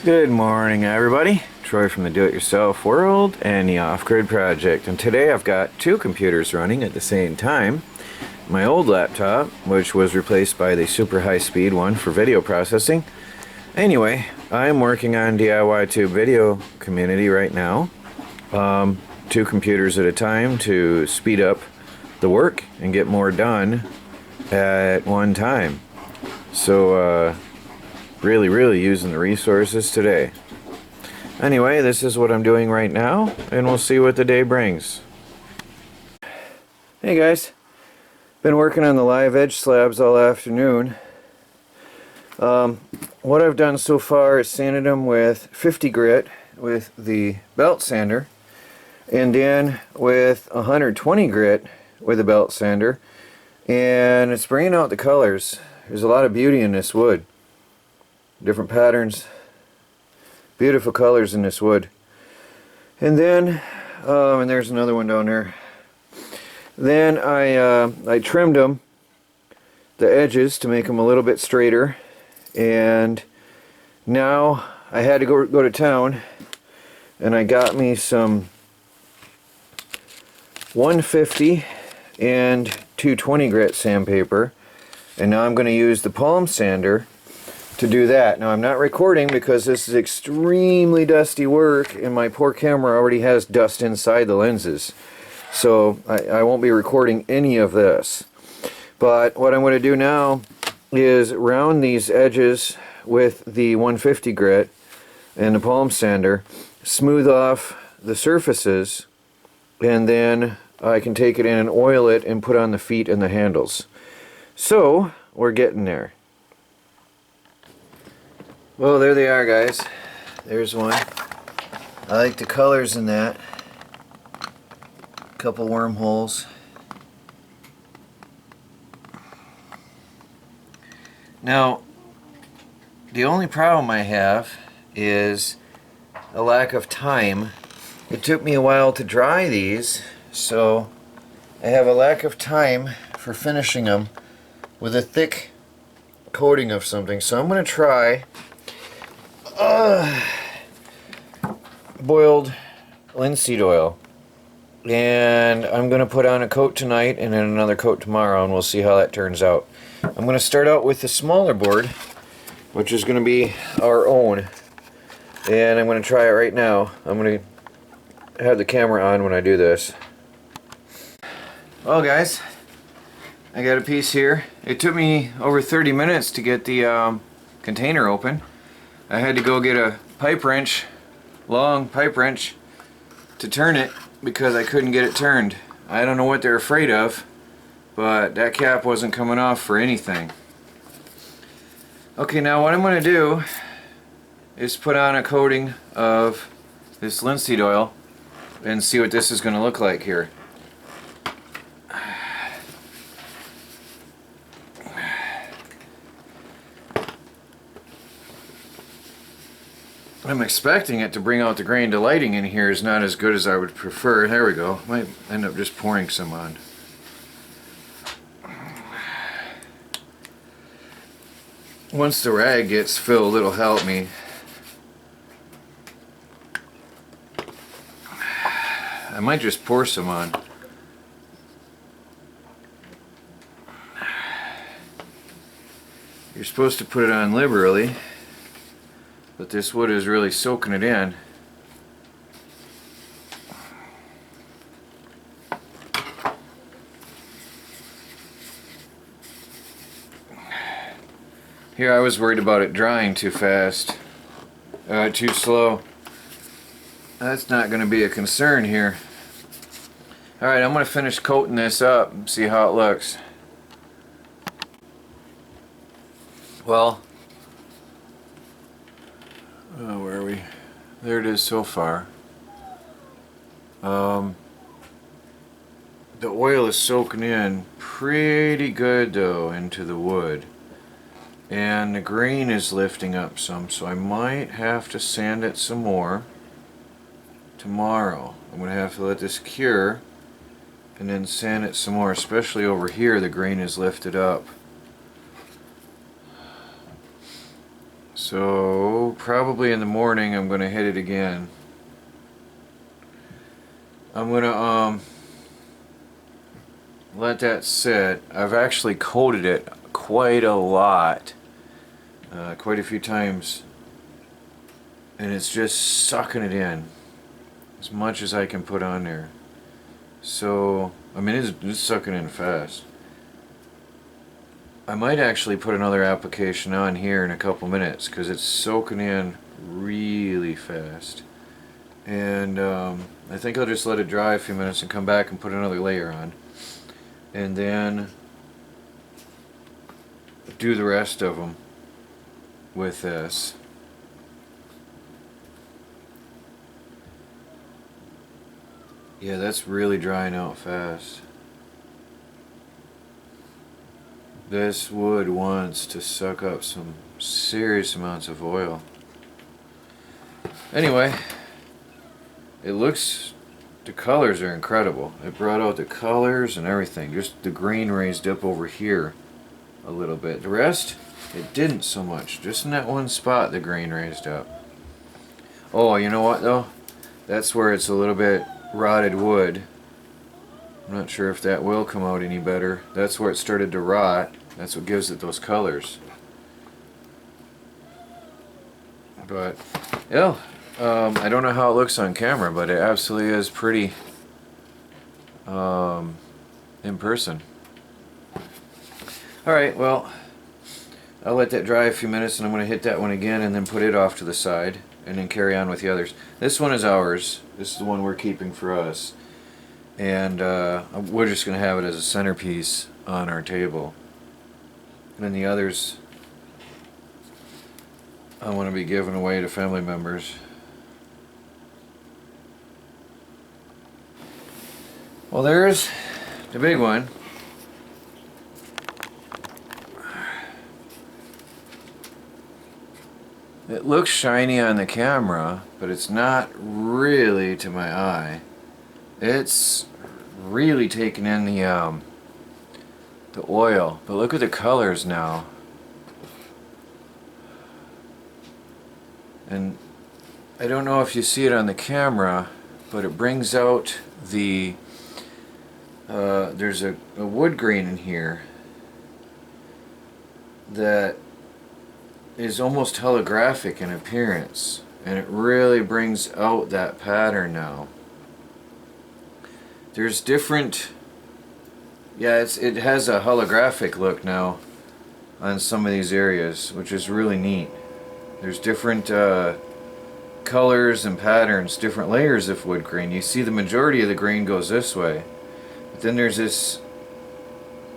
Good morning, everybody. Troy from the Do-It-Yourself World and the Off-Grid Project. And today I've got two computers running at the same time. My old laptop, which was replaced by the super high-speed one for video processing. Anyway, I'm working on DIY Tube Video Community right now. Two computers at a time to speed up the work and get more done at one time. So, really using the resources today. Anyway, this is what I'm doing right now, and we'll see what the day brings. Hey guys, been working on the live edge slabs all afternoon. What I've done so far is sanded them with 50 grit with the belt sander, and then with 120 grit with a belt sander, and it's bringing out the colors. There's a lot of beauty in this wood. Different patterns, beautiful colors in this wood. And then, and there's another one down there. Then I trimmed them, the edges, to make them a little bit straighter. And now I had to go to town, and I got me some 150 and 220 grit sandpaper. And now I'm going to use the palm sander to do that. Now I'm not recording because this is extremely dusty work and my poor camera already has dust inside the lenses. So I won't be recording any of this. But what I'm going to do now is round these edges with the 150 grit and the palm sander, smooth off the surfaces, and then I can take it in and oil it and put on the feet and the handles. So we're getting there. Well, there they are, guys. There's one. I like the colors in that. Couple wormholes. Now, the only problem I have is a lack of time. It took me a while to dry these, so I have a lack of time for finishing them with a thick coating of something. So I'm going to try boiled linseed oil, and I'm going to put on a coat tonight and then another coat tomorrow, and we'll see how that turns out. I'm going to start out with the smaller board, which is going to be our own, and I'm going to try it right now. I'm going to have the camera on when I do this. Well guys, I got a piece here. It took me over 30 minutes to get the container open. I had to go get a pipe wrench, long pipe wrench, to turn it because I couldn't get it turned. I don't know what they're afraid of, but that cap wasn't coming off for anything. Okay, now what I'm going to do is put on a coating of this linseed oil and see what this is going to look like here. I'm expecting it to bring out the grain. The lighting in here is not as good as I would prefer. There we go. Might end up just pouring some on. Once the rag gets filled, it'll help me. I might just pour some on. You're supposed to put it on liberally, but this wood is really soaking it in. Here I was worried about it drying too fast, too slow. That's not going to be a concern here. Alright, I'm going to finish coating this up and see how it looks. Well, where are we? There it is so far. The oil is soaking in pretty good though into the wood, and the grain is lifting up some, so I might have to sand it some more tomorrow. I'm going to have to let this cure and then sand it some more, especially over here the grain is lifted up. So probably in the morning I'm going to hit it again. I'm going to let that sit. I've actually coated it quite a lot, quite a few times, and it's just sucking it in as much as I can put on there. So I mean it's sucking in fast. I might actually put another application on here in a couple minutes because it's soaking in really fast. And I think I'll just let it dry a few minutes and come back and put another layer on. And then do the rest of them with this. Yeah, that's really drying out fast. This wood wants to suck up some serious amounts of oil. Anyway, it looks, the colors are incredible. It brought out the colors and everything. Just the green raised up over here a little bit. The rest, it didn't so much. Just in that one spot the green raised up. Oh, you know what though? That's where it's a little bit rotted wood. I'm not sure if that will come out any better. That's where it started to rot. That's what gives it those colors. But yeah, I don't know how it looks on camera, but it absolutely is pretty in person. Alright, well, I'll let that dry a few minutes and I'm going to hit that one again and then put it off to the side and then carry on with the others. This one is ours. This is the one we're keeping for us. And we're just going to have it as a centerpiece on our table. And then the others I want to be giving away to family members. Well, there's the big one. It looks shiny on the camera, but it's not really to my eye. It's really taking in the oil, but look at the colors now. And I don't know if you see it on the camera, but it brings out the there's a wood grain in here that is almost holographic in appearance, and it really brings out that pattern now. There's different, yeah, it has a holographic look now on some of these areas, which is really neat. There's different colors and patterns, different layers of wood grain. You see the majority of the grain goes this way, but then there's this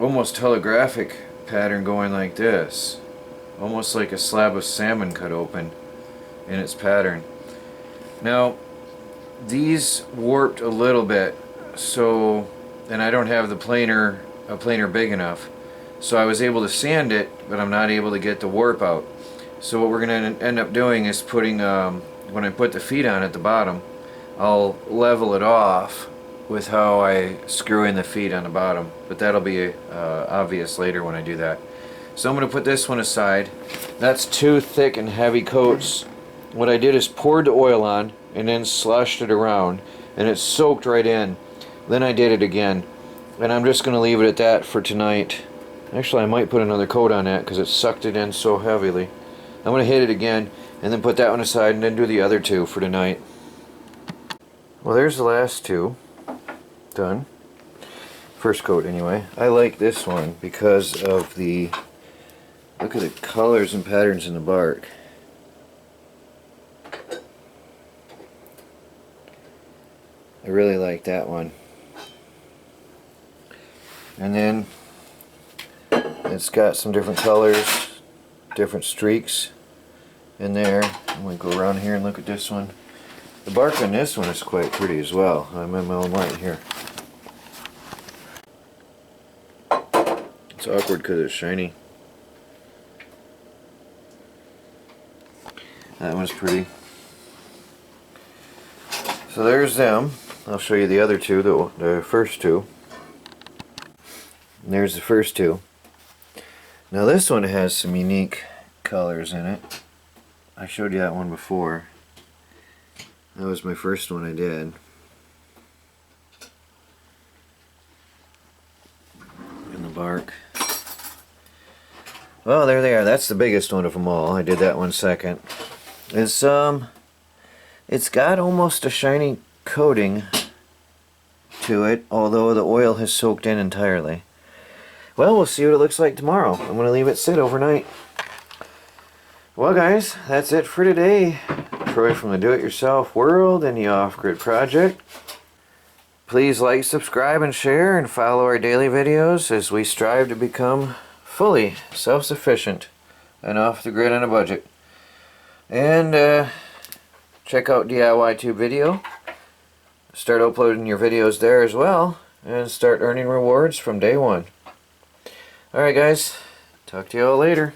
almost holographic pattern going like this, almost like a slab of salmon cut open in its pattern. Now these warped a little bit, so, and I don't have a planer big enough, so I was able to sand it, but I'm not able to get the warp out. So what we're going to end up doing is putting, when I put the feet on at the bottom, I'll level it off with how I screw in the feet on the bottom, but that'll be obvious later when I do that. So I'm going to put this one aside. That's two thick and heavy coats. What I did is poured the oil on and then sloshed it around, and it soaked right in. Then I did it again, and I'm just going to leave it at that for tonight. Actually, I might put another coat on that because it sucked it in so heavily. I'm going to hit it again and then put that one aside and then do the other two for tonight. Well, there's the last two done. First coat anyway. I like this one because of the, look at the colors and patterns in the bark. I really like that one. And then it's got some different colors, different streaks in there. I'm going to go around here and look at this one. The bark on this one is quite pretty as well. I'm in my own light here. It's awkward because it's shiny. That one's pretty. So there's them. I'll show you the other two, the first two. And there's the first two. Now this one has some unique colors in it. I showed you that one before. That was my first one I did. In the bark. Well, there they are. That's the biggest one of them all. I did that one second. It's got almost a shiny coating to it, although the oil has soaked in entirely. Well, we'll see what it looks like tomorrow. I'm going to leave it sit overnight. Well guys, that's it for today. Troy from the Do-It-Yourself World and the Off-Grid Project. Please like, subscribe, and share, and follow our daily videos as we strive to become fully self-sufficient and off the grid on a budget. And check out DIY Tube Video. Start uploading your videos there as well, and start earning rewards from day one. Alright guys, talk to you all later.